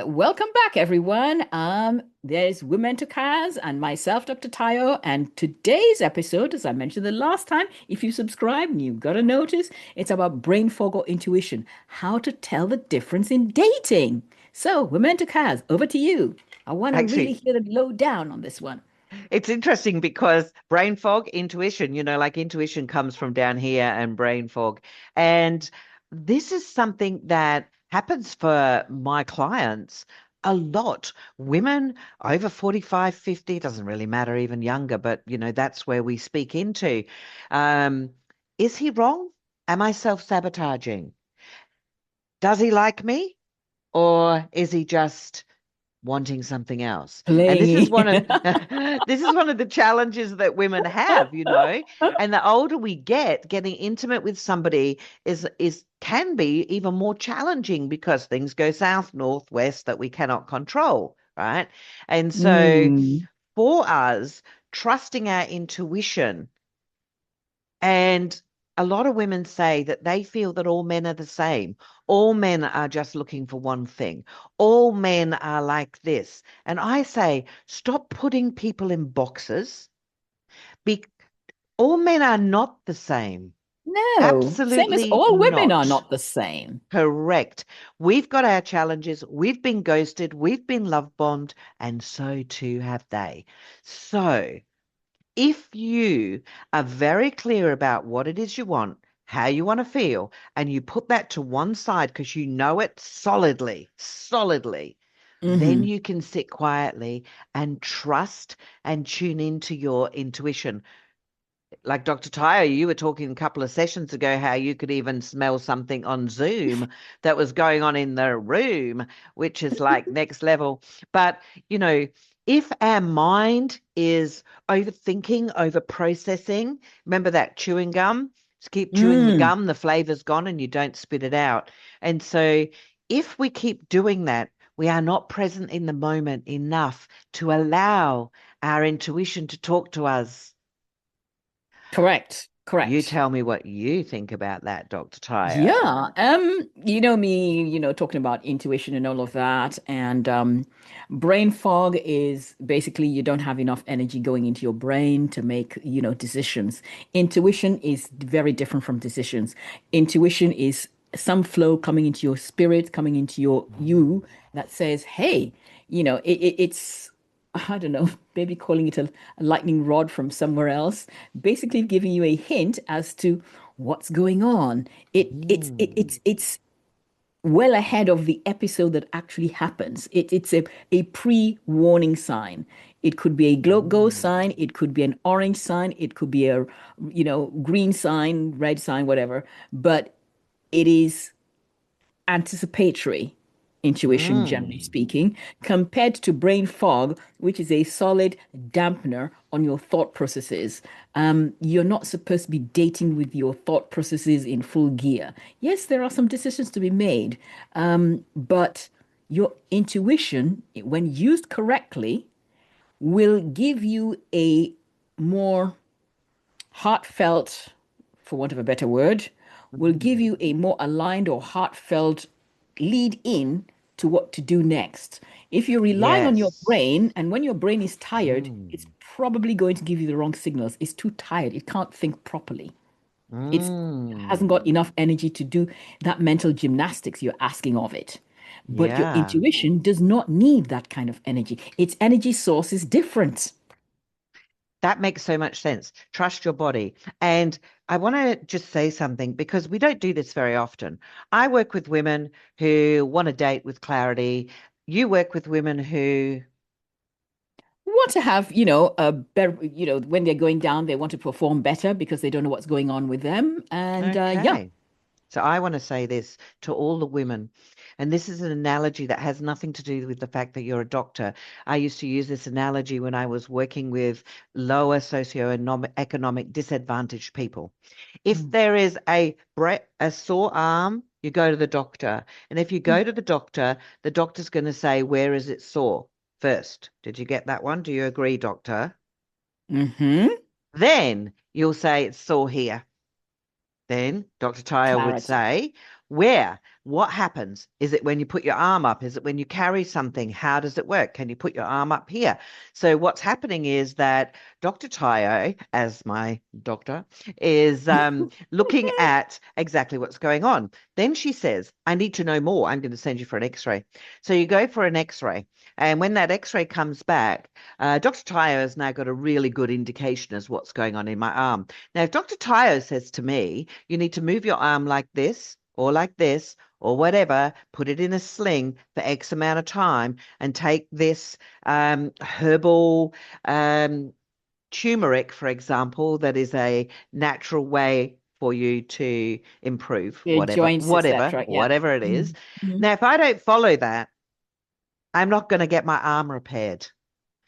Welcome back, everyone. There's WomentorCaz and myself, Dr. Tayo, and today's episode, as I mentioned the last time, if you subscribe, you've got to notice it's about brain fog or intuition, how to tell the difference in dating. So, WomentorCaz, over to you. I want to really Actually, hear the lowdown on this one. it's interesting because brain fog, intuition, like intuition comes from down here and brain fog. And this is something that happens for my clients a lot. Women over 45, 50, doesn't really matter, even younger, but that's where we speak into. Um, is he wrong? Am I self-sabotaging? Does he like me? Or is he just wanting something else? And this is Playing. one of this is one of the challenges that women have. And the older we get, getting intimate with somebody is can be even more challenging because things go south, north, west that we cannot control, right? And so Mm, for us, trusting our intuition, and a lot of women say that they feel that all men are the same. All men are just looking for one thing. All men are like this. And I say, stop putting people in boxes. Be all men are not the same. no, same as Absolutely all women are not. not the same. Correct. We've got our challenges. We've been ghosted. We've been love bombed. And so too have they. So, if you are very clear about what it is you want, how you want to feel, and you put that to one side because you know it solidly, then Hmm. you can sit quietly and trust and tune into your intuition. Like Dr. Tyre, you were talking a couple of sessions ago how you could even smell something on Zoom that was going on in the room, which is like next level. But, you know, if our mind is overthinking, over processing, remember that chewing gum? Just keep chewing the Mm. gum, the flavor's gone and you don't spit it out. And so if we keep doing that, we are not present in the moment enough to allow our intuition to talk to us. Correct, You correct. tell me what you think about that, Dr. Tayo. Yeah, you know me, talking about intuition and all of that, and brain fog is basically you don't have enough energy going into your brain to make, decisions. Intuition is very different from decisions. Intuition is some flow coming into your spirit, coming into your you that says, "Hey, it's." I don't know, maybe calling it a lightning rod from somewhere else, basically giving you a hint as to what's going on. Mm. It's well ahead of the episode that actually happens. It's a pre-warning sign. It could be a go Mm. sign, it could be an orange sign, it could be a green sign, red sign, whatever. But it is anticipatory intuition, generally Mm. speaking, compared to brain fog, which is a solid dampener on your thought processes. You're not supposed to be dating with your thought processes in full gear. Yes, there are some decisions to be made, but your intuition, when used correctly, will give you a more heartfelt, for want of a better word, will give Mm. you a more aligned or heartfelt lead in to what to do next. If you're relying on your Yes. brain, and when your brain is tired, it's Mm. probably going to give you the wrong signals. It's too tired. It can't think properly. It hasn't got Mm. enough energy to do that mental gymnastics you're asking of it. But your Yeah. intuition does not need that kind of energy. Its energy source is different. That makes so much sense. Trust your body. And I want to just say something because we don't do this very often. I work with women who want to date with clarity. You work with women who, Want to have, a better, when they're going down, they want to perform better because they don't know what's going on with them. And yeah. okay. So I want to say this to all the women, and this is an analogy that has nothing to do with the fact that you're a doctor. I used to use this analogy when I was working with lower socioeconomic disadvantaged people. If Mm. there is a sore arm, you go to the doctor. And if you go to the doctor's going to say, where is it sore first? Did you get that one? Do you agree, doctor? Mm-hmm. Then you'll say it's sore here. Then Dr. Tyre would Clarity. say, Where? What happens? Is it when you put your arm up? Is it when you carry something? How does it work? Can you put your arm up here? So what's happening is that Dr. Tayo, as my doctor, is looking at exactly what's going on. Then she says, I need to know more. I'm going to send you for an x-ray. So you go for an x-ray. And when that x-ray comes back, Dr. Tayo has now got a really good indication as what's going on in my arm. Now, if Dr. Tayo says to me, you need to move your arm like this or like this or whatever, put it in a sling for X amount of time and take this herbal turmeric, for example, that is a natural way for you to improve Your joints, etc. Yeah. whatever it is. Mm. Mm. Now, if I don't follow that, I'm not going to get my arm repaired.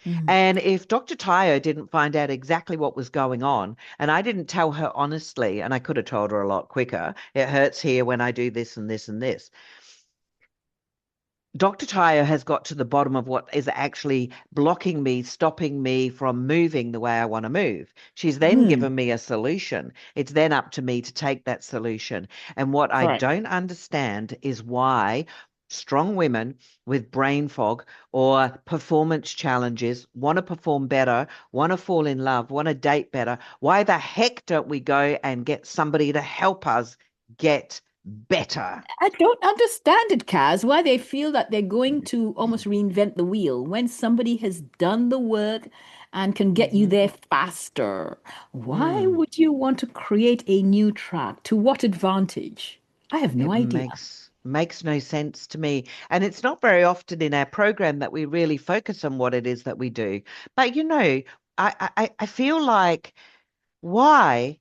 Mm. And if Dr. Tayo didn't find out exactly what was going on, and I didn't tell her honestly, and I could have told her a lot quicker, it hurts here when I do this and this and this. Dr. Tayo has got to the bottom of what is actually blocking me, stopping me from moving the way I want to move. She's then Mm. given me a solution. It's then up to me to take that solution. And what I Correct. don't understand is why strong women with brain fog or performance challenges want to perform better, want to fall in love, want to date better. Why the heck don't we go and get somebody to help us get better? I don't understand it, Kaz, why they feel that they're going to almost reinvent the wheel when somebody has done the work and can get you Mhm. there faster. Why Mm. would you want to create a new track? To what advantage? I have no It idea. makes no sense to me. And it's not very often in our program that we really focus on what it is that we do. But I feel like why?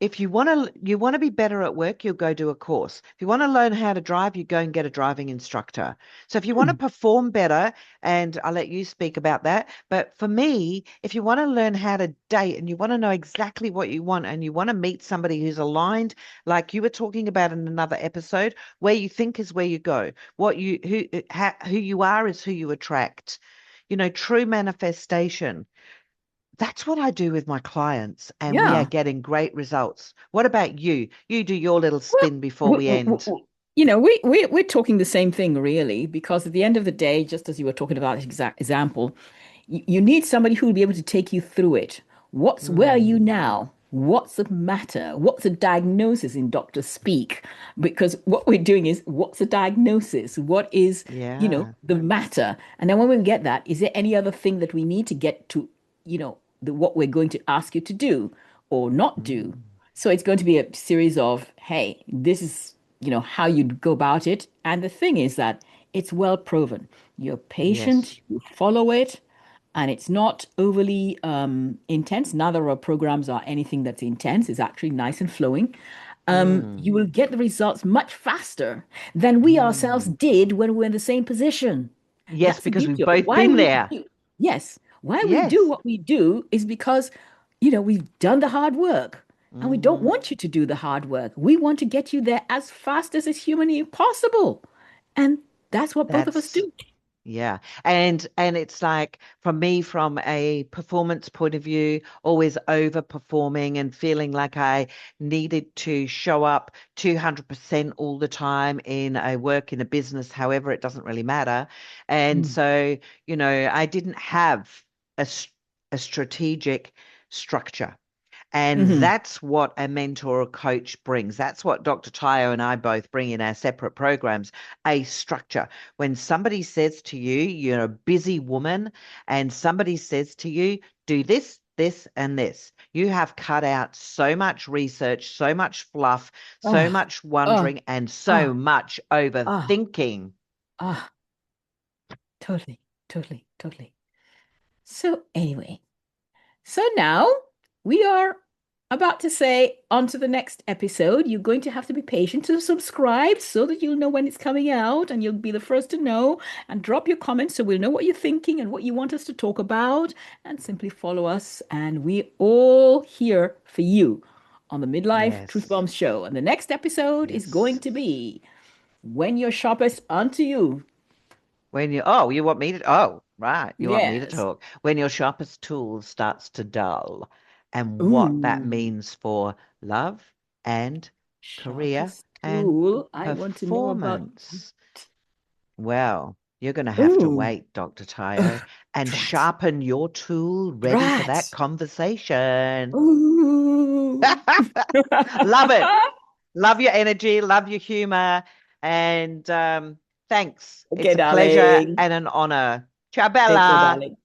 If you want to be better at work, you'll go do a course. If you want to learn how to drive, you go and get a driving instructor. So if you want to Hmm. perform better, and I'll let you speak about that, but for me, if you want to learn how to date and you want to know exactly what you want and you want to meet somebody who's aligned, like you were talking about in another episode, where you think is where you go. Who you are is who you attract. True manifestation. That's what I do with my clients, and we are Yeah. getting great results. What about you? You do your little Well, spin before we end. we're talking the same thing, really, because at the end of the day, just as you were talking about the exact example, you need somebody who will be able to take you through it. Where are you Mm, now? What's the matter? What's the diagnosis in doctor speak? Because what we're doing is, what's the diagnosis? What is, yeah. the matter? And then when we get that, is there any other thing that we need to get to, what we're going to ask you to do or not do? Mm, So it's going to be a series of, hey, this is, how you'd go about it. And the thing is that it's well proven. You're yes. patient, you follow it, and it's not overly intense. Neither of our programs are anything that's intense. It's actually nice and flowing. Mm, You will get the results much faster than we ourselves mm. did when we were in the same position. Yes, That's the because we've beauty of it. both been there. Yes, why we do Yes. what we do is because, we've done the hard work and we don't Hmm. want you to do the hard work. We want to get you there as fast as is humanly possible. And that's what both of us That's do. Yeah. And it's like from me, from a performance point of view, always overperforming and feeling like I needed to show up 200% all the time in a work, in a business, however, it doesn't really matter. And Mm. so, I didn't have a strategic structure. And Hmm. that's what a mentor or coach brings. That's what Dr. Tayo and I both bring in our separate programs, a structure. When somebody says to you, you're a busy woman, and somebody says to you, do this, this, and this, you have cut out so much research, so much fluff, so Oh, much oh, wondering, and so oh, much oh, overthinking. oh, totally, totally, totally. So anyway, so now we are about to say on to the next episode. You're going to have to be patient to subscribe so that you'll know when it's coming out and you'll be the first to know and drop your comments so we'll know what you're thinking and what you want us to talk about and simply follow us and we all here for you on the Midlife Truth Yes. Bomb Show. And the next episode is going Yes. to be When Your Sharpest Unto You. You want me to, right, you want me to Yes. talk. When your sharpest tool starts to dull, and what that Ooh. means for love and career, Sharpest and tool. I want to know about. performance. Well, you're going to have to Ooh, wait, Dr. Tayo, and drat, sharpen your tool ready for that drat. conversation. Ooh. Love it. Love your energy, love your humor, and thanks. Okay, It's a pleasure darling. and an honor. Ciao, Take care, Bella. darling.